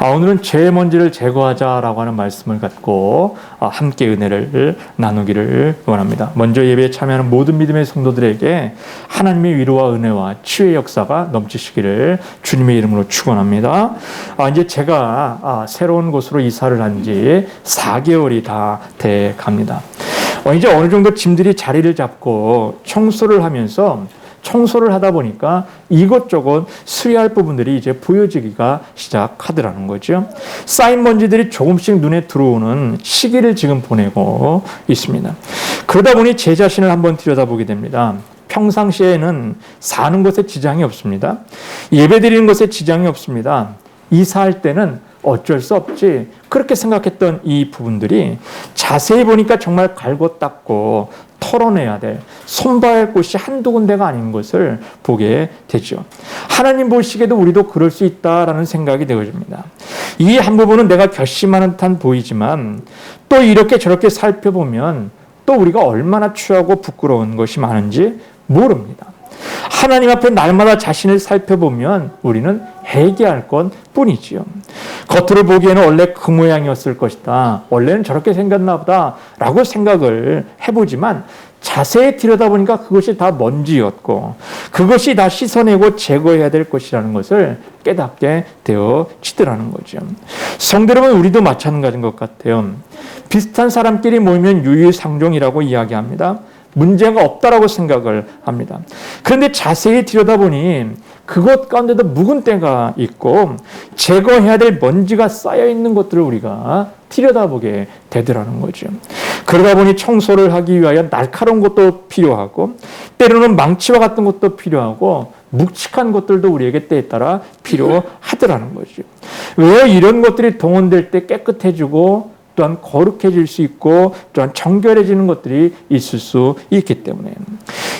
오늘은 죄의 먼지를 제거하자라고 하는 말씀을 갖고 함께 은혜를 나누기를 원합니다. 먼저 예배에 참여하는 모든 믿음의 성도들에게 하나님의 위로와 은혜와 치유의 역사가 넘치시기를 주님의 이름으로 축원합니다. 이제 제가 새로운 곳으로 이사를 한 지 4개월이 다 돼 갑니다. 이제 어느 정도 짐들이 자리를 잡고 청소를 하다 보니까 이것저것 수리할 부분들이 이제 보여지기가 시작하더라는 거죠. 쌓인 먼지들이 조금씩 눈에 들어오는 시기를 지금 보내고 있습니다. 그러다 보니 제 자신을 한번 들여다보게 됩니다. 평상시에는 사는 것에 지장이 없습니다. 예배드리는 것에 지장이 없습니다. 이사할 때는 어쩔 수 없지, 그렇게 생각했던 이 부분들이 자세히 보니까 정말 갈고 닦고 털어내야 될, 손봐야 할 곳이 한두 군데가 아닌 것을 보게 되죠. 하나님 보시기에도 우리도 그럴 수 있다라는 생각이 되어집니다. 이 한 부분은 내가 결심하는 듯한 보이지만 또 이렇게 저렇게 살펴보면 또 우리가 얼마나 추하고 부끄러운 것이 많은지 모릅니다. 하나님 앞에 날마다 자신을 살펴보면 우리는 회개할 것 뿐이지요. 겉으로 보기에는 원래 그 모양이었을 것이다, 원래는 저렇게 생겼나 보다 라고 생각을 해보지만 자세히 들여다보니까 그것이 다 먼지였고 그것이 다 씻어내고 제거해야 될 것이라는 것을 깨닫게 되어지더라는 거죠. 성도 여러분, 우리도 마찬가지인 것 같아요. 비슷한 사람끼리 모이면 유유상종이라고 이야기합니다. 문제가 없다라고 생각을 합니다. 그런데 자세히 들여다보니 그것 가운데도 묵은 때가 있고 제거해야 될 먼지가 쌓여있는 것들을 우리가 들여다보게 되더라는 거죠. 그러다 보니 청소를 하기 위하여 날카로운 것도 필요하고 때로는 망치와 같은 것도 필요하고 묵직한 것들도 우리에게 때에 따라 필요하더라는 거죠. 왜 이런 것들이 동원될 때 깨끗해지고 또한 거룩해질 수 있고 또한 정결해지는 것들이 있을 수 있기 때문에,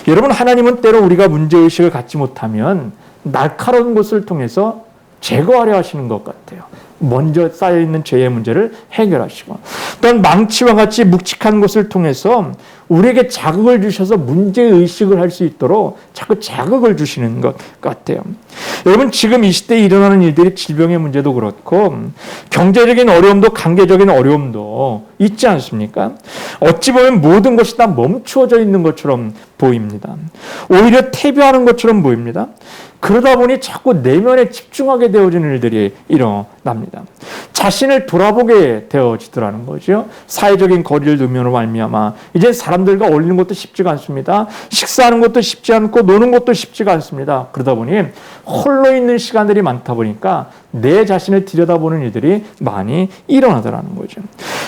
여러분, 하나님은 때로 우리가 문제의식을 갖지 못하면 날카로운 것을 통해서 제거하려 하시는 것 같아요. 먼저 쌓여있는 죄의 문제를 해결하시고 또한 망치와 같이 묵직한 것을 통해서 우리에게 자극을 주셔서 문제의식을 할 수 있도록 자꾸 자극을 주시는 것 같아요. 여러분, 지금 이 시대에 일어나는 일들이 질병의 문제도 그렇고 경제적인 어려움도 관계적인 어려움도 있지 않습니까? 어찌 보면 모든 것이 다 멈추어져 있는 것처럼 보입니다. 오히려 퇴비하는 것처럼 보입니다. 그러다 보니 자꾸 내면에 집중하게 되어지는 일들이 일어납니다. 자신을 돌아보게 되어지더라는 거죠. 사회적인 거리를 두면으로 말미암아 이제 사람들과 어울리는 것도 쉽지가 않습니다. 식사하는 것도 쉽지 않고 노는 것도 쉽지가 않습니다. 그러다 보니 홀로 있는 시간들이 많다 보니까 내 자신을 들여다보는 일들이 많이 일어나더라는 거죠.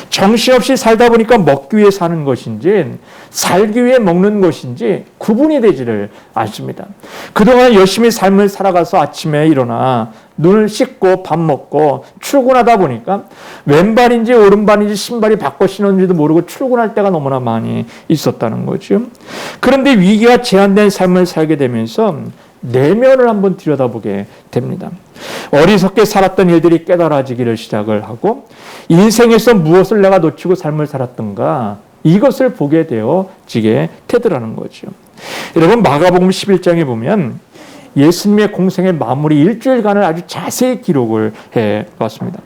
정신없이 살다 보니까 먹기 위해 사는 것인지 살기 위해 먹는 것인지 구분이 되지를 않습니다. 그동안 열심히 삶을 살아가서 아침에 일어나 눈을 씻고 밥 먹고 출근하다 보니까 왼발인지 오른발인지 신발이 바꿔 신었는지도 모르고 출근할 때가 너무나 많이 있었다는 거죠. 그런데 위기가 제한된 삶을 살게 되면서 내면을 한번 들여다보게 됩니다. 어리석게 살았던 일들이 깨달아지기를 시작을 하고 인생에서 무엇을 내가 놓치고 삶을 살았던가 이것을 보게 되어지게 되더라는 거죠. 여러분, 마가복음 11장에 보면 예수님의 공생의 마무리 일주일간을 아주 자세히 기록을 해봤습니다.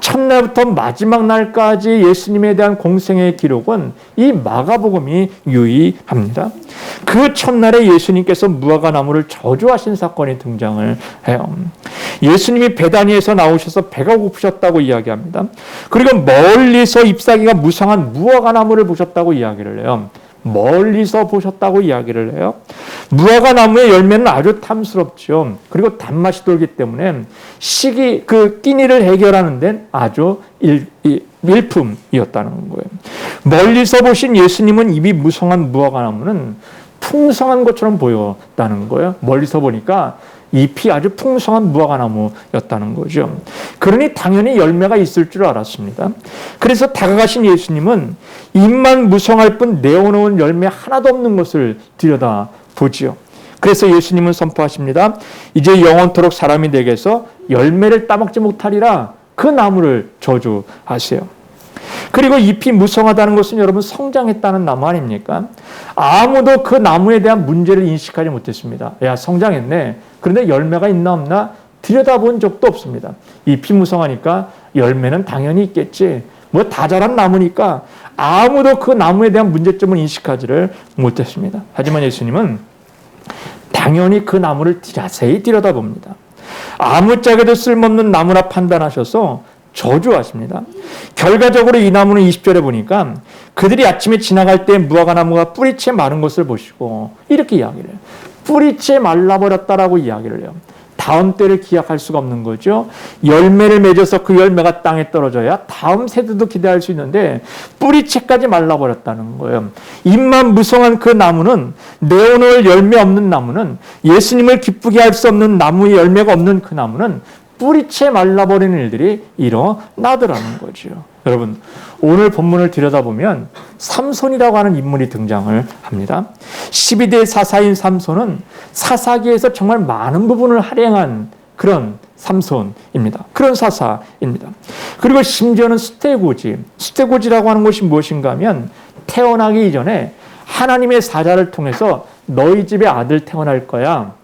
첫날부터 마지막 날까지 예수님에 대한 공생의 기록은 이 마가복음이 유의합니다. 그 첫날에 예수님께서 무화과 나무를 저주하신 사건이 등장을 해요. 예수님이 베다니에서 나오셔서 배가 고프셨다고 이야기합니다. 그리고 멀리서 잎사귀가 무성한 무화과 나무를 보셨다고 이야기를 해요. 멀리서 보셨다고 이야기를 해요. 무화과 나무의 열매는 아주 탐스럽죠. 그리고 단맛이 돌기 때문에 끼니를 해결하는 데는 아주 일품이었다는 거예요. 멀리서 보신 예수님은 잎이 무성한 무화과 나무는 풍성한 것처럼 보였다는 거예요. 멀리서 보니까 잎이 아주 풍성한 무화과 나무였다는 거죠. 그러니 당연히 열매가 있을 줄 알았습니다. 그래서 다가가신 예수님은 잎만 무성할 뿐 내어놓은 열매 하나도 없는 것을 들여다보지요. 그래서 예수님은 선포하십니다. 이제 영원토록 사람이 내게서 열매를 따먹지 못하리라. 그 나무를 저주하세요. 그리고 잎이 무성하다는 것은 여러분 성장했다는 나무 아닙니까? 아무도 그 나무에 대한 문제를 인식하지 못했습니다. 야, 성장했네. 그런데 열매가 있나 없나? 들여다본 적도 없습니다. 잎이 무성하니까 열매는 당연히 있겠지. 뭐 다 자란 나무니까 아무도 그 나무에 대한 문제점을 인식하지를 못했습니다. 하지만 예수님은 당연히 그 나무를 자세히 들여다봅니다. 아무짝에도 쓸모없는 나무라 판단하셔서 저주하십니다. 결과적으로 이 나무는 20절에 보니까 그들이 아침에 지나갈 때 무화과 나무가 뿌리채 마른 것을 보시고 이렇게 이야기를 해요. 뿌리채 말라버렸다라고 이야기를 해요. 다음 때를 기약할 수가 없는 거죠. 열매를 맺어서 그 열매가 땅에 떨어져야 다음 세대도 기대할 수 있는데 뿌리채까지 말라버렸다는 거예요. 잎만 무성한 그 나무는, 내어놓을 열매 없는 나무는, 예수님을 기쁘게 할 수 없는 나무의 열매가 없는 그 나무는 뿌리채 말라버리는 일들이 일어나더라는 거죠. 여러분, 오늘 본문을 들여다보면 삼손이라고 하는 인물이 등장을 합니다. 12대 사사인 삼손은 사사기에서 정말 많은 부분을 할애한 그런 삼손입니다. 그런 사사입니다. 그리고 심지어는 수태고지라고 하는 것이 무엇인가 하면 태어나기 이전에 하나님의 사자를 통해서 너희 집에 아들 태어날 거야.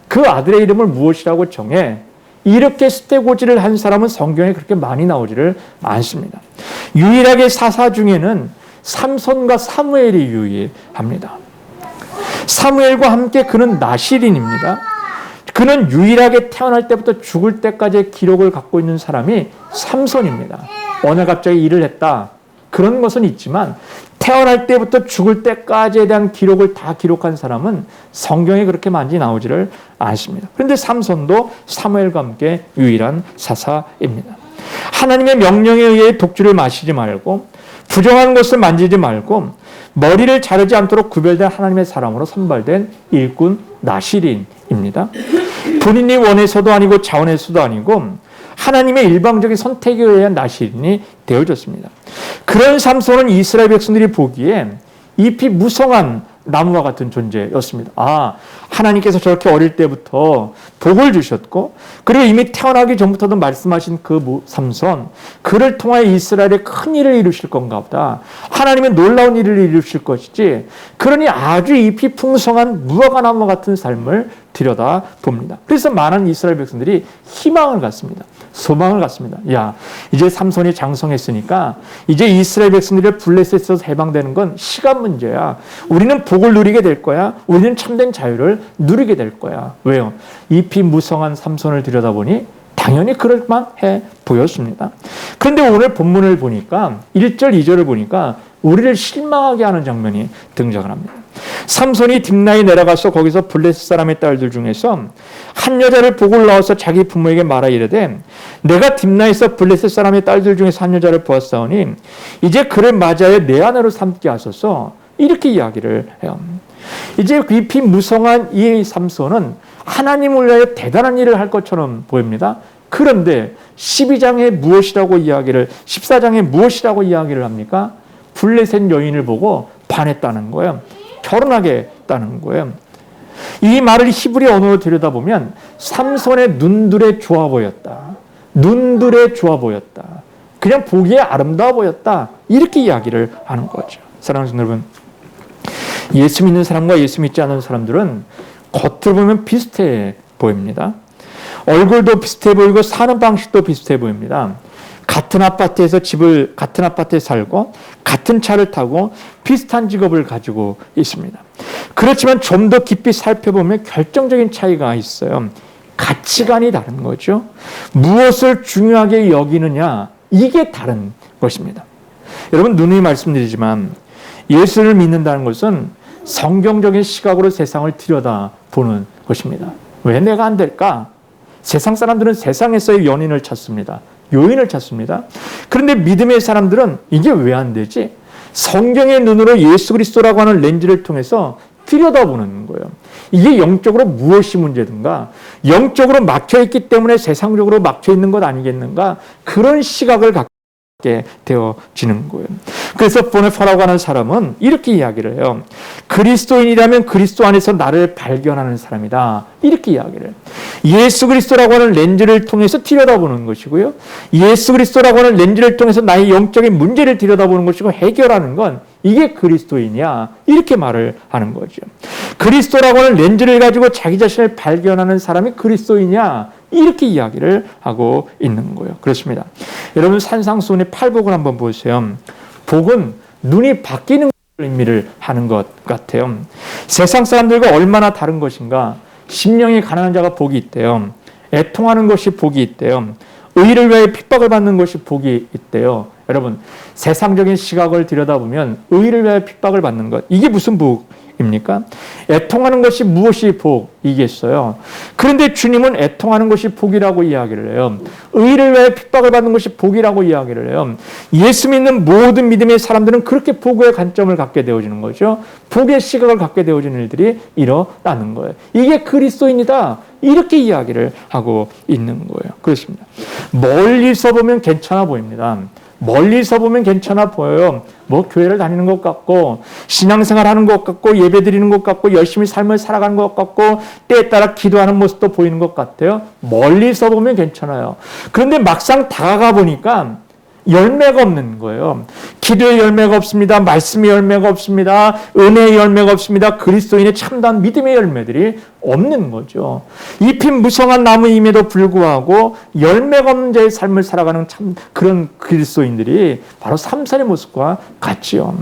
그 아들의 이름을 무엇이라고 정해. 이렇게 수태고지를 한 사람은 성경에 그렇게 많이 나오지를 않습니다. 유일하게 사사 중에는 삼손과 사무엘이 유일합니다. 사무엘과 함께 그는 나실인입니다. 그는 유일하게 태어날 때부터 죽을 때까지의 기록을 갖고 있는 사람이 삼손입니다. 어느 갑자기 일을 했다. 그런 것은 있지만 태어날 때부터 죽을 때까지에 대한 기록을 다 기록한 사람은 성경에 그렇게 많이 나오지를 않습니다. 그런데 삼손도 사무엘과 함께 유일한 사사입니다. 하나님의 명령에 의해 독주를 마시지 말고 부정한 것을 만지지 말고 머리를 자르지 않도록 구별된 하나님의 사람으로 선발된 일꾼 나실인입니다. 본인이 원해서도 아니고 자원해서도 아니고 하나님의 일방적인 선택에 의한 나실인이 되어졌습니다. 그런 삼손은 이스라엘 백성들이 보기에 잎이 무성한 나무와 같은 존재였습니다. 하나님께서 저렇게 어릴 때부터 복을 주셨고, 그리고 이미 태어나기 전부터도 말씀하신 그 삼손, 그를 통하여 이스라엘에 큰 일을 이루실 건가 보다. 하나님의 놀라운 일을 이루실 것이지, 그러니 아주 잎이 풍성한 무화과 나무 같은 삶을 들여다 봅니다. 그래서 많은 이스라엘 백성들이 희망을 갖습니다. 소망을 갖습니다. 이제 삼손이 장성했으니까 이제 이스라엘 백성들의 블레셋에서 해방되는 건 시간 문제야. 우리는 복을 누리게 될 거야. 우리는 참된 자유를 누리게 될 거야. 왜요? 잎이 무성한 삼손을 들여다보니 당연히 그럴만해 보였습니다. 그런데 오늘 본문을 보니까 1절, 2절을 보니까 우리를 실망하게 하는 장면이 등장을 합니다. 삼손이 딥나에 내려가서 거기서 블레셋 사람의 딸들 중에서 한 여자를 보고 올라와서 자기 부모에게 말하 이르되 내가 딥나에서 블레셋 사람의 딸들 중에서 한 여자를 보았사오니 이제 그를 맞이하여 내 아내로 삼게 하소서. 이렇게 이야기를 해요. 이제 잎이 무성한 이 삼손은 하나님을 위하여 대단한 일을 할 것처럼 보입니다. 그런데 12장에 무엇이라고 이야기를, 14장에 무엇이라고 이야기를 합니까? 블레셋 여인을 보고 반했다는 거예요. 결혼하겠다는 거예요. 이 말을 히브리 언어로 들여다보면 삼손의 눈들에 좋아 보였다. 눈들에 좋아 보였다. 그냥 보기에 아름다워 보였다. 이렇게 이야기를 하는 거죠. 사랑하는 여러분, 예수 믿는 사람과 예수 믿지 않는 사람들은 겉으로 보면 비슷해 보입니다. 얼굴도 비슷해 보이고 사는 방식도 비슷해 보입니다. 같은 아파트에 살고 같은 차를 타고 비슷한 직업을 가지고 있습니다. 그렇지만 좀 더 깊이 살펴보면 결정적인 차이가 있어요. 가치관이 다른 거죠. 무엇을 중요하게 여기느냐, 이게 다른 것입니다. 여러분, 누누이 말씀드리지만 예수를 믿는다는 것은 성경적인 시각으로 세상을 들여다보는 것입니다. 왜 내가 안 될까? 세상 사람들은 세상에서의 연인을 찾습니다. 요인을 찾습니다. 그런데 믿음의 사람들은 이게 왜 안 되지? 성경의 눈으로 예수 그리스도라고 하는 렌즈를 통해서 들여다보는 거예요. 이게 영적으로 무엇이 문제든가, 영적으로 막혀있기 때문에 세상적으로 막혀있는 것 아니겠는가, 그런 시각을 갖게 되어지는 거예요. 그래서 보네파라고 하는 사람은 이렇게 이야기를 해요. 그리스도인이라면 그리스도 안에서 나를 발견하는 사람이다. 이렇게 이야기를 해요. 예수 그리스도라고 하는 렌즈를 통해서 들여다보는 것이고요. 예수 그리스도라고 하는 렌즈를 통해서 나의 영적인 문제를 들여다보는 것이고 해결하는 건 이게 그리스도인이야. 이렇게 말을 하는 거죠. 그리스도라고 하는 렌즈를 가지고 자기 자신을 발견하는 사람이 그리스도인이야. 이렇게 이야기를 하고 있는 거예요. 그렇습니다. 여러분 산상수훈의 팔복을 한번 보세요. 복은 눈이 바뀌는 의미를 하는 것 같아요. 세상 사람들과 얼마나 다른 것인가. 심령이 가난한 자가 복이 있대요. 애통하는 것이 복이 있대요. 의를 위하여 핍박을 받는 것이 복이 있대요. 여러분 세상적인 시각을 들여다보면 의를 위하여 핍박을 받는 것, 이게 무슨 복입니까? 애통하는 것이 무엇이 복이겠어요? 그런데 주님은 애통하는 것이 복이라고 이야기를 해요. 의를 위하여 핍박을 받는 것이 복이라고 이야기를 해요. 예수 믿는 모든 믿음의 사람들은 그렇게 복의 관점을 갖게 되어지는 거죠. 복의 시각을 갖게 되어지는 일들이 일어나는 거예요. 이게 그리스도인이다, 이렇게 이야기를 하고 있는 거예요. 그렇습니다. 멀리서 보면 괜찮아 보입니다. 멀리서 보면 괜찮아 보여요. 뭐 교회를 다니는 것 같고 신앙생활 하는 것 같고 예배 드리는 것 같고 열심히 삶을 살아가는 것 같고 때에 따라 기도하는 모습도 보이는 것 같아요. 멀리서 보면 괜찮아요. 그런데 막상 다가가 보니까 열매가 없는 거예요. 기도의 열매가 없습니다. 말씀의 열매가 없습니다. 은혜의 열매가 없습니다. 그리스도인의 참다운 믿음의 열매들이 없는 거죠. 잎이 무성한 나무임에도 불구하고 열매가 없는 자의 삶을 살아가는 참 그런 그리스도인들이 바로 삼살의 모습과 같지요.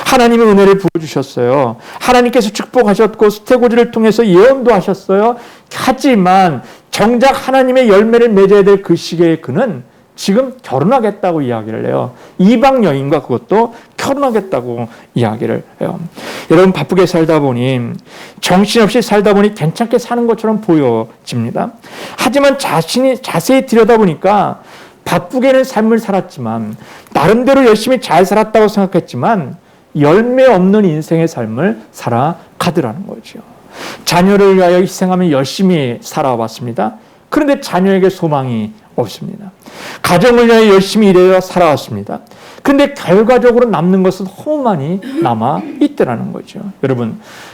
하나님의 은혜를 부어주셨어요. 하나님께서 축복하셨고 수태고지를 통해서 예언도 하셨어요. 하지만 정작 하나님의 열매를 맺어야 될 그 시기에 그는 지금 결혼하겠다고 이야기를 해요. 이방 여인과 그것도 결혼하겠다고 이야기를 해요. 여러분 바쁘게 살다 보니 정신없이 살다 보니 괜찮게 사는 것처럼 보여집니다. 하지만 자세히 들여다보니까 바쁘게는 삶을 살았지만 나름대로 열심히 잘 살았다고 생각했지만 열매 없는 인생의 삶을 살아가더라는 거죠. 자녀를 위하여 희생하며 열심히 살아왔습니다. 그런데 자녀에게 소망이 없습니다. 가정을 위해 열심히 일해서 살아왔습니다. 그런데 결과적으로 남는 것은 너무 많이 남아 있더라는 거죠.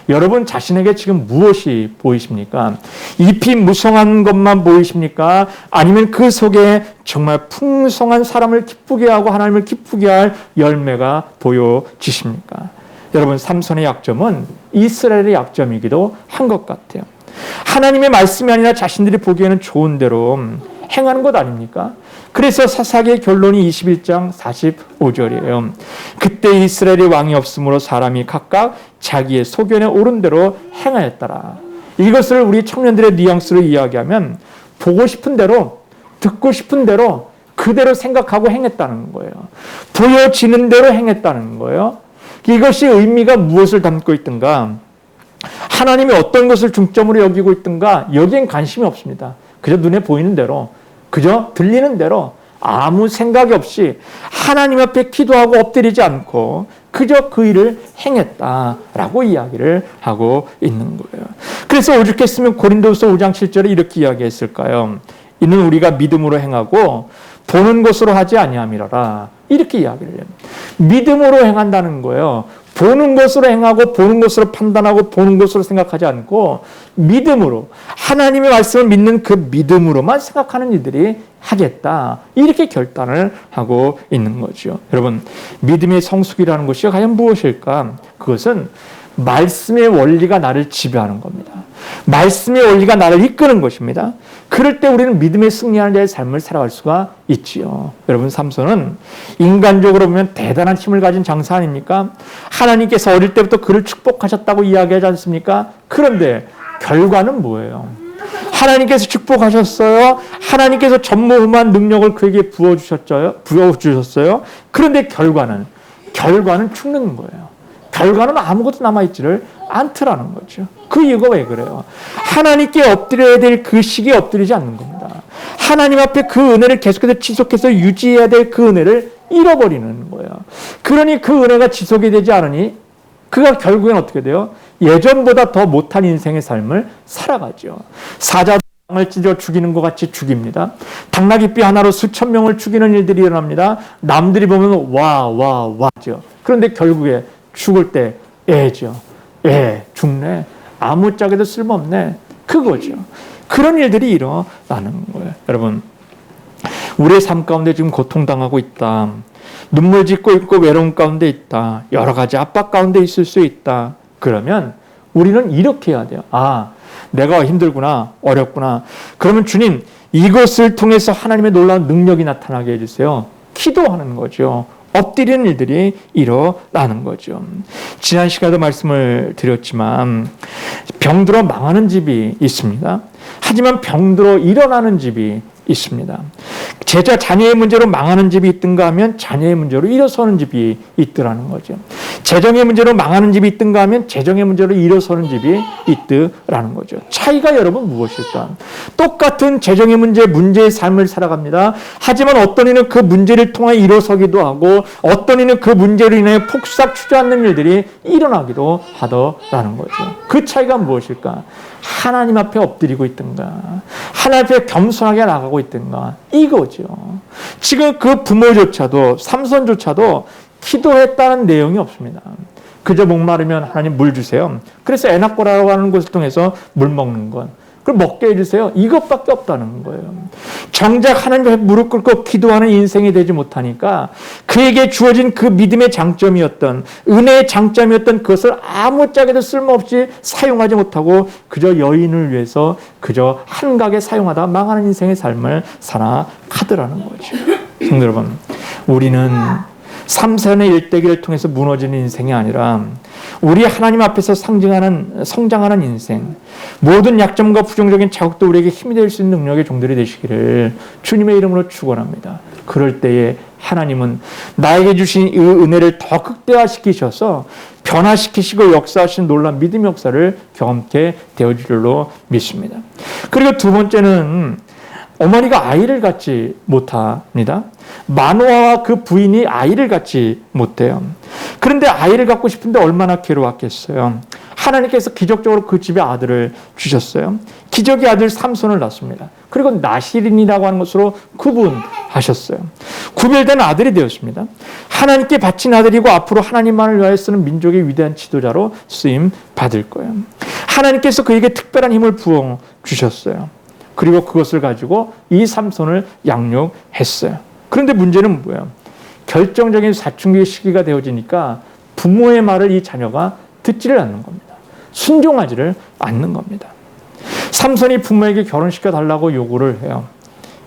여러분 자신에게 지금 무엇이 보이십니까? 잎이 무성한 것만 보이십니까? 아니면 그 속에 정말 풍성한 사람을 기쁘게 하고 하나님을 기쁘게 할 열매가 보여지십니까? 여러분 삼손의 약점은 이스라엘의 약점이기도 한 것 같아요. 하나님의 말씀이 아니라 자신들이 보기에는 좋은 대로 행하는 것 아닙니까? 그래서 사사기의 결론이 21장 45절이에요. 그때 이스라엘의 왕이 없으므로 사람이 각각 자기의 소견에 옳은 대로 행하였더라. 이것을 우리 청년들의 뉘앙스로 이야기하면 보고 싶은 대로 듣고 싶은 대로 그대로 생각하고 행했다는 거예요. 보여지는 대로 행했다는 거예요. 이것이 의미가 무엇을 담고 있든가, 하나님이 어떤 것을 중점으로 여기고 있든가 여기엔 관심이 없습니다. 그저 눈에 보이는 대로, 그저 들리는 대로 아무 생각이 없이 하나님 앞에 기도하고 엎드리지 않고 그저 그 일을 행했다라고 이야기를 하고 있는 거예요. 그래서 오죽했으면 고린도서 5장 7절에 이렇게 이야기했을까요? 이는 우리가 믿음으로 행하고 보는 것으로 하지 아니함이라라. 이렇게 이야기를 해요. 믿음으로 행한다는 거예요. 보는 것으로 행하고 보는 것으로 판단하고 보는 것으로 생각하지 않고 믿음으로, 하나님의 말씀을 믿는 그 믿음으로만 생각하는 이들이 하겠다, 이렇게 결단을 하고 있는 거죠. 여러분 믿음의 성숙이라는 것이 과연 무엇일까? 그것은 말씀의 원리가 나를 지배하는 겁니다. 말씀의 원리가 나를 이끄는 것입니다. 그럴 때 우리는 믿음의 승리하는 자의 삶을 살아갈 수가 있지요. 여러분 삼손은 인간적으로 보면 대단한 힘을 가진 장사 아닙니까? 하나님께서 어릴 때부터 그를 축복하셨다고 이야기하지 않습니까? 그런데 결과는 뭐예요? 하나님께서 축복하셨어요. 하나님께서 전무후무한 능력을 그에게 부어주셨어요. 그런데 결과는 죽는 거예요. 결과는 아무것도 남아있지를 않더라는 거죠. 그 이유가 왜 그래요? 하나님께 엎드려야 될 그 시기에 엎드리지 않는 겁니다. 하나님 앞에 그 은혜를 계속해서 지속해서 유지해야 될 그 은혜를 잃어버리는 거예요. 그러니 그 은혜가 지속이 되지 않으니 그가 결국엔 어떻게 돼요? 예전보다 더 못한 인생의 삶을 살아가죠. 사자를 찢어 죽이는 것 같이 죽입니다. 당나귀 뼈 하나로 수천 명을 죽이는 일들이 일어납니다. 남들이 보면 와죠. 그런데 결국에 죽을 때 애죠. 죽네. 아무짝에도 쓸모없네. 그거죠. 그런 일들이 일어나는 거예요. 여러분, 우리의 삶 가운데 지금 고통당하고 있다. 눈물 짓고 있고 외로움 가운데 있다. 여러 가지 압박 가운데 있을 수 있다. 그러면 우리는 이렇게 해야 돼요. 아, 내가 힘들구나. 어렵구나. 그러면 주님, 이것을 통해서 하나님의 놀라운 능력이 나타나게 해주세요. 기도하는 거죠. 엎드리는 일들이 일어나는 거죠. 지난 시간에도 말씀을 드렸지만 병들어 망하는 집이 있습니다. 하지만 병들어 일어나는 집이 있습니다. 자녀의 문제로 망하는 집이 있든가 하면 자녀의 문제로 일어서는 집이 있더라는 거죠. 재정의 문제로 망하는 집이 있든가 하면 재정의 문제로 일어서는 집이 있더라는 거죠. 차이가 여러분 무엇일까? 똑같은 재정의 문제의 삶을 살아갑니다. 하지만 어떤 이는 그 문제를 통해 일어서기도 하고 어떤 이는 그 문제로 인해 폭삭 주저앉는 일들이 일어나기도 하더라는 거죠. 그 차이가 무엇일까? 하나님 앞에 엎드리고 있든가 하나님 앞에 겸손하게 나가고 있든가 이거죠. 지금 그 부모조차도 삼손조차도 기도했다는 내용이 없습니다. 그저 목마르면 하나님 물 주세요. 그래서 에나꼬라고 하는 곳을 통해서 물 먹는 것, 그걸 먹게 해주세요. 이것밖에 없다는 거예요. 정작 하나님 앞에 무릎 꿇고 기도하는 인생이 되지 못하니까 그에게 주어진 그 믿음의 장점이었던 은혜의 장점이었던 그것을 아무짝에도 쓸모없이 사용하지 못하고 그저 여인을 위해서 그저 한가하게 사용하다 망하는 인생의 삶을 살아가더라는 거죠. 성도 여러분, 우리는 삼손의 일대기를 통해서 무너지는 인생이 아니라 우리 하나님 앞에서 성장하는 인생, 모든 약점과 부정적인 자극도 우리에게 힘이 될 수 있는 능력의 종들이 되시기를 주님의 이름으로 축원합니다. 그럴 때에 하나님은 나에게 주신 이 은혜를 더 극대화시키셔서 변화시키시고 역사하신 놀라운 믿음의 역사를 경험케 되어질 줄로 믿습니다. 그리고 두 번째는 어머니가 아이를 갖지 못합니다. 마노아와 그 부인이 아이를 갖지 못해요. 그런데 아이를 갖고 싶은데 얼마나 괴로웠겠어요. 하나님께서 기적적으로 그 집에 아들을 주셨어요. 기적의 아들 삼손을 낳습니다. 그리고 나시린이라고 하는 것으로 구분하셨어요. 구별된 아들이 되었습니다. 하나님께 바친 아들이고 앞으로 하나님만을 위하여 쓰는 민족의 위대한 지도자로 쓰임 받을 거예요. 하나님께서 그에게 특별한 힘을 부어 주셨어요. 그리고 그것을 가지고 이 삼손을 양육했어요. 그런데 문제는 뭐예요? 결정적인 사춘기 시기가 되어지니까 부모의 말을 이 자녀가 듣지를 않는 겁니다. 순종하지를 않는 겁니다. 삼손이 부모에게 결혼시켜 달라고 요구를 해요.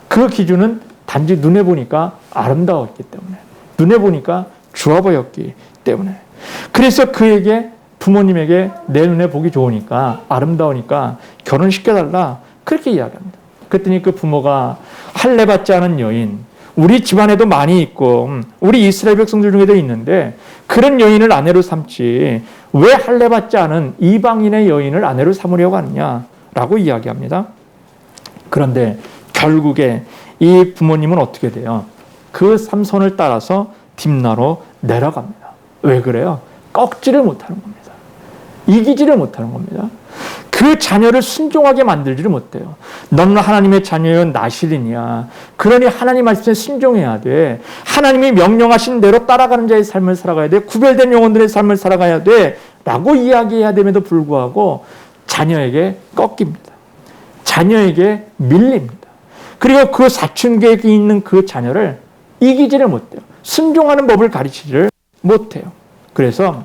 그 기준은 단지 눈에 보니까 아름다웠기 때문에, 눈에 보니까 좋아 보였기 때문에. 그래서 그에게 부모님에게 내 눈에 보기 좋으니까 아름다우니까 결혼시켜 달라 그렇게 이야기합니다. 그랬더니 그 부모가 할례 받지 않은 여인, 우리 집안에도 많이 있고 우리 이스라엘 백성들 중에도 있는데 그런 여인을 아내로 삼지 왜 할례 받지 않은 이방인의 여인을 아내로 삼으려고 하느냐라고 이야기합니다. 그런데 결국에 이 부모님은 어떻게 돼요? 그 삼손을 따라서 딥나로 내려갑니다. 왜 그래요? 꺾지를 못하는 겁니다. 이기지를 못하는 겁니다. 그 자녀를 순종하게 만들지를 못해요. 너는 하나님의 자녀여 나시린이야. 그러니 하나님 말씀에 순종해야 돼. 하나님이 명령하신 대로 따라가는 자의 삶을 살아가야 돼. 구별된 영혼들의 삶을 살아가야 돼. 라고 이야기해야 됨에도 불구하고 자녀에게 꺾입니다. 자녀에게 밀립니다. 그리고 그 사춘기에 있는 그 자녀를 이기지를 못해요. 순종하는 법을 가르치지를 못해요. 그래서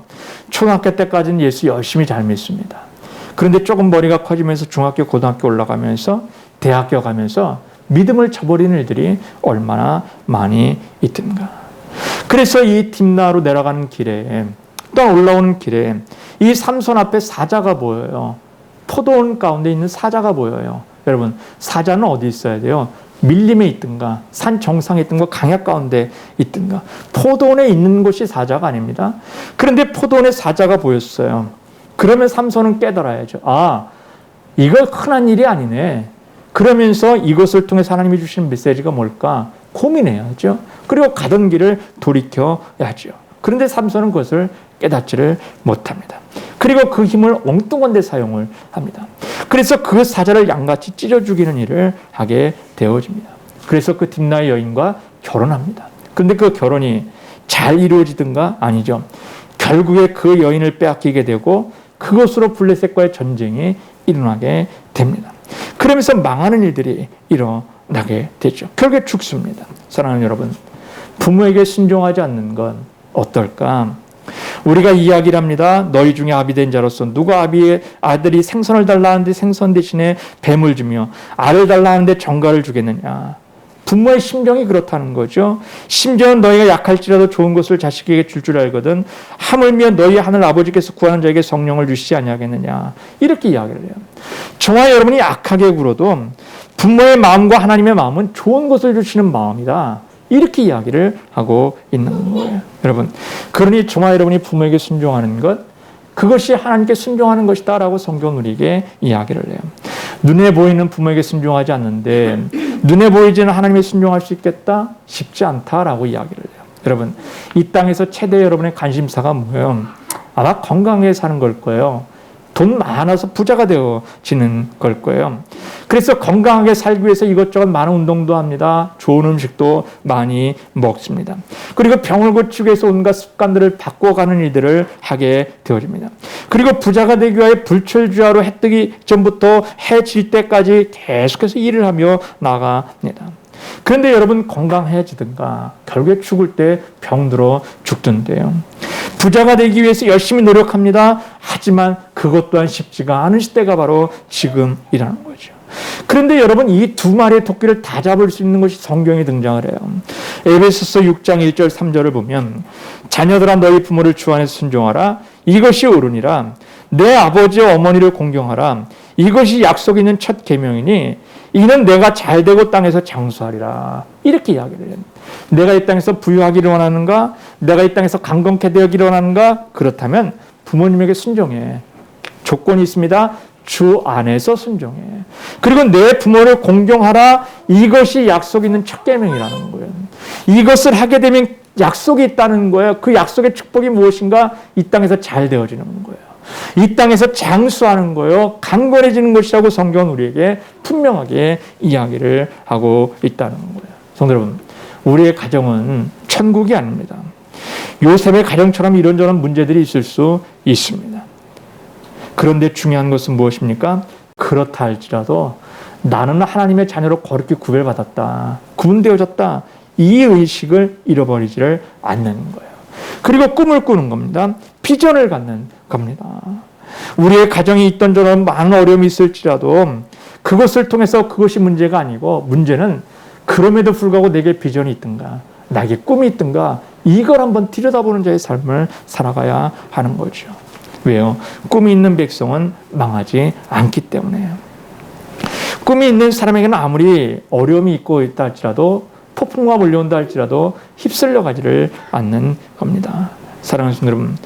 초등학교 때까지는 예수 열심히 잘 믿습니다. 그런데 조금 머리가 커지면서 중학교, 고등학교 올라가면서 대학교 가면서 믿음을 저버리는 일들이 얼마나 많이 있든가. 그래서 이 딥나로 내려가는 길에 또 올라오는 길에 이 삼손 앞에 사자가 보여요. 포도원 가운데 있는 사자가 보여요. 여러분, 사자는 어디 있어야 돼요? 밀림에 있든가 산 정상에 있든가 강약 가운데 있든가. 포도원에 있는 곳이 사자가 아닙니다. 그런데 포도원에 사자가 보였어요. 그러면 삼손은 깨달아야죠. 아, 이거 흔한 일이 아니네. 그러면서 이것을 통해서 하나님이 주신 메시지가 뭘까 고민해야죠. 그리고 가던 길을 돌이켜야죠. 그런데 삼손은 그것을 깨닫지를 못합니다. 그리고 그 힘을 엉뚱한 데 사용을 합니다. 그래서 그 사자를 양같이 찢어 죽이는 일을 하게 되어집니다. 그래서 그 딥나의 여인과 결혼합니다. 그런데 그 결혼이 잘 이루어지든가 아니죠. 결국에 그 여인을 빼앗기게 되고 그것으로 블레셋과의 전쟁이 일어나게 됩니다. 그러면서 망하는 일들이 일어나게 되죠. 결국에 죽습니다. 사랑하는 여러분, 부모에게 순종하지 않는 건 어떨까? 우리가 이야기를 합니다. 너희 중에 아비된 자로서 누가 아들이 생선을 달라 하는데 생선 대신에 뱀을 주며 알을 달라 하는데 정갈을 주겠느냐. 부모의 심정이 그렇다는 거죠. 심지어는 너희가 약할지라도 좋은 것을 자식에게 줄 알거든 하물며 너희 하늘 아버지께서 구하는 자에게 성령을 주시지 아니하겠느냐. 이렇게 이야기를 해요. 저와 여러분이 약하게 굴어도 부모의 마음과 하나님의 마음은 좋은 것을 주시는 마음이다. 이렇게 이야기를 하고 있는 거예요. 여러분, 그러니 저와 여러분이 부모에게 순종하는 것, 그것이 하나님께 순종하는 것이다 라고 성경은 우리에게 이야기를 해요. 눈에 보이는 부모에게 순종하지 않는데 눈에 보이지는 하나님에 순종할 수 있겠다? 쉽지 않다라고 이야기를 해요. 여러분, 이 땅에서 최대 여러분의 관심사가 뭐예요? 아마 건강하게 사는 걸 거예요. 돈 많아서 부자가 되어지는 걸 거예요. 그래서 건강하게 살기 위해서 이것저것 많은 운동도 합니다. 좋은 음식도 많이 먹습니다. 그리고 병을 고치기 위해서 온갖 습관들을 바꿔가는 일들을 하게 되어집니다. 그리고 부자가 되기 위해 불철주야로 해 뜨기 전부터 해 질 때까지 계속해서 일을 하며 나갑니다. 그런데 여러분, 건강해지든가 결국에 죽을 때 병들어 죽던데요. 부자가 되기 위해서 열심히 노력합니다. 하지만 그것 또한 쉽지가 않은 시대가 바로 지금이라는 거죠. 그런데 여러분, 이 두 마리의 토끼를 다 잡을 수 있는 것이 성경에 등장을 해요. 에베소서 6장 1절 3절을 보면 자녀들아 너희 부모를 주 안에서 순종하라. 이것이 옳으니라. 내 아버지와 어머니를 공경하라. 이것이 약속 있는 첫 계명이니 이는 내가 잘되고 땅에서 장수하리라. 이렇게 이야기를 해요. 내가 이 땅에서 부유하기를 원하는가? 내가 이 땅에서 강건케 되기를 원하는가? 그렇다면 부모님에게 순종해. 조건이 있습니다. 주 안에서 순종해. 그리고 내 부모를 공경하라. 이것이 약속 있는 첫 계명이라는 거예요. 이것을 하게 되면 약속이 있다는 거예요. 그 약속의 축복이 무엇인가? 이 땅에서 잘 되어지는 거예요. 이 땅에서 장수하는 거예요. 강건해지는 것이라고 성경은 우리에게 분명하게 이야기를 하고 있다는 거예요. 성도 여러분, 우리의 가정은 천국이 아닙니다. 요셉의 가정처럼 이런저런 문제들이 있을 수 있습니다. 그런데 중요한 것은 무엇입니까? 그렇다 할지라도 나는 하나님의 자녀로 거룩히 구별받았다, 구분되어졌다, 이 의식을 잃어버리지를 않는 거예요. 그리고 꿈을 꾸는 겁니다. 비전을 갖는 겁니다. 우리의 가정이 있던 저런 많은 어려움이 있을지라도 그것을 통해서 그것이 문제가 아니고, 문제는 그럼에도 불구하고 내게 비전이 있든가 나에게 꿈이 있든가 이걸 한번 들여다보는 자의 삶을 살아가야 하는 거죠. 왜요? 꿈이 있는 백성은 망하지 않기 때문에요. 꿈이 있는 사람에게는 아무리 어려움이 있고 있다 할지라도, 폭풍과 몰려온다 할지라도 휩쓸려 가지를 않는 겁니다. 사랑하는 성도 여러분,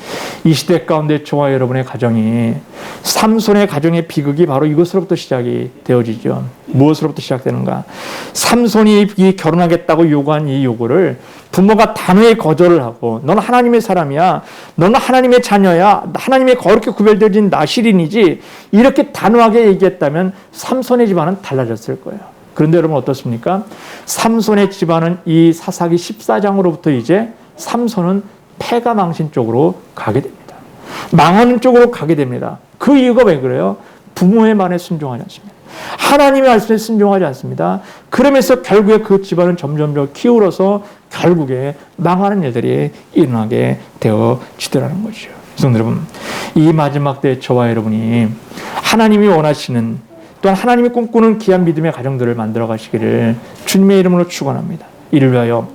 이 시대 가운데 저와 여러분의 가정이, 삼손의 가정의 비극이 바로 이것으로부터 시작이 되어지죠. 무엇으로부터 시작되는가? 삼손이 결혼하겠다고 요구한 이 요구를 부모가 단호히 거절을 하고, 너는 하나님의 사람이야, 너는 하나님의 자녀야, 하나님의 거룩히 구별되어진 나실인이지, 이렇게 단호하게 얘기했다면 삼손의 집안은 달라졌을 거예요. 그런데 여러분 어떻습니까? 삼손의 집안은 이 사사기 14장으로부터 이제 삼손은 패가 망신 쪽으로 가게 됩니다. 망하는 쪽으로 가게 됩니다. 그 이유가 왜 그래요? 부모의 말에 순종하지 않습니다. 하나님의 말씀에 순종하지 않습니다. 그러면서 결국에 그 집안은 점점 기울어서 결국에 망하는 일들이 일어나게 되어지더라는 거죠. 성도 여러분, 이 마지막 때 저와 여러분이 하나님이 원하시는, 또한 하나님이 꿈꾸는 귀한 믿음의 가정들을 만들어 가시기를 주님의 이름으로 축원합니다. 이를 위하여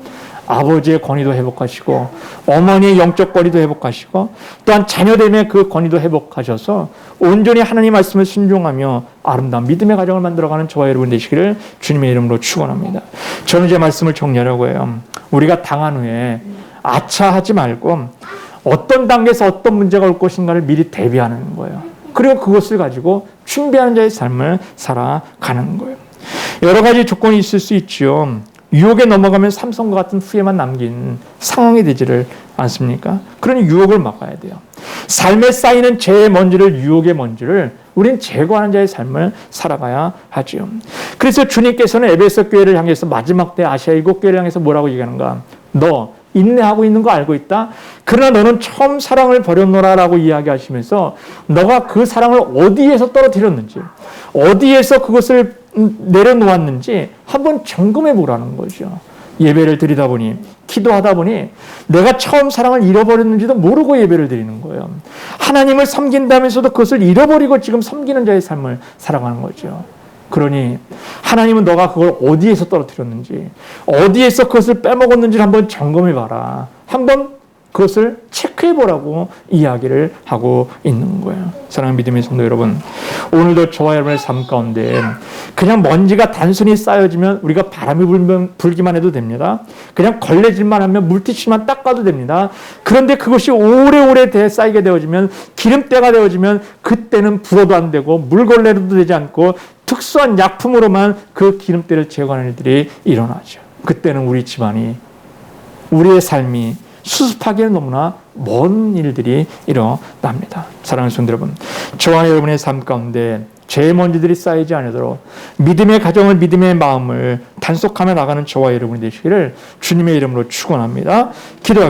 아버지의 권위도 회복하시고, 어머니의 영적 권위도 회복하시고, 또한 자녀됨의 그 권위도 회복하셔서 온전히 하나님 말씀을 순종하며 아름다운 믿음의 가정을 만들어가는 저와 여러분 되시기를 주님의 이름으로 축원합니다. 저는 제 말씀을 정리하려고 해요. 우리가 당한 후에 아차하지 말고 어떤 단계에서 어떤 문제가 올 것인가를 미리 대비하는 거예요. 그리고 그것을 가지고 준비하는 자의 삶을 살아가는 거예요. 여러 가지 조건이 있을 수 있죠. 유혹에 넘어가면 삼손과 같은 후회만 남긴 상황이 되지를 않습니까? 그러니 유혹을 막아야 돼요. 삶에 쌓이는 죄의 먼지를, 유혹의 먼지를 우린 제거하는 자의 삶을 살아가야 하죠. 그래서 주님께서는 에베소 교회를 향해서 마지막 때 아시아 7교회를 향해서 뭐라고 얘기하는가? 너 인내하고 있는 거 알고 있다? 그러나 너는 처음 사랑을 버렸노라 라고 이야기하시면서 너가 그 사랑을 어디에서 떨어뜨렸는지, 어디에서 그것을 내려놓았는지 한번 점검해 보라는 거죠. 예배를 드리다 보니, 기도하다 보니 내가 처음 사랑을 잃어버렸는지도 모르고 예배를 드리는 거예요. 하나님을 섬긴다면서도 그것을 잃어버리고 지금 섬기는 자의 삶을 살아가는 거죠. 그러니 하나님은 너가 그걸 어디에서 떨어뜨렸는지, 어디에서 그것을 빼먹었는지를 한번 점검해 봐라. 한번 그것을 체크해 보라고 이야기를 하고 있는 거예요. 사랑하는 믿음의 성도 여러분, 오늘도 저와 여러분의 삶 가운데 그냥 먼지가 단순히 쌓여지면 우리가 바람이 불기만 해도 됩니다. 그냥 걸레질만 하면 물티슈만 닦아도 됩니다. 그런데 그것이 오래오래 쌓이게 되어지면, 기름때가 되어지면 그때는 불어도 안 되고 물걸레로도 되지 않고 특수한 약품으로만 그 기름때를 제거하는 일들이 일어나죠. 그때는 우리 집안이, 우리의 삶이 수습하기에는 너무나 먼 일들이 일어납니다. 사랑하는 성도 여러분, 저와 여러분의 삶 가운데 죄의 먼지들이 쌓이지 않도록 믿음의 가정을, 믿음의 마음을 단속하며 나가는 저와 여러분이 되시기를 주님의 이름으로 축원합니다. 기도하겠습니다.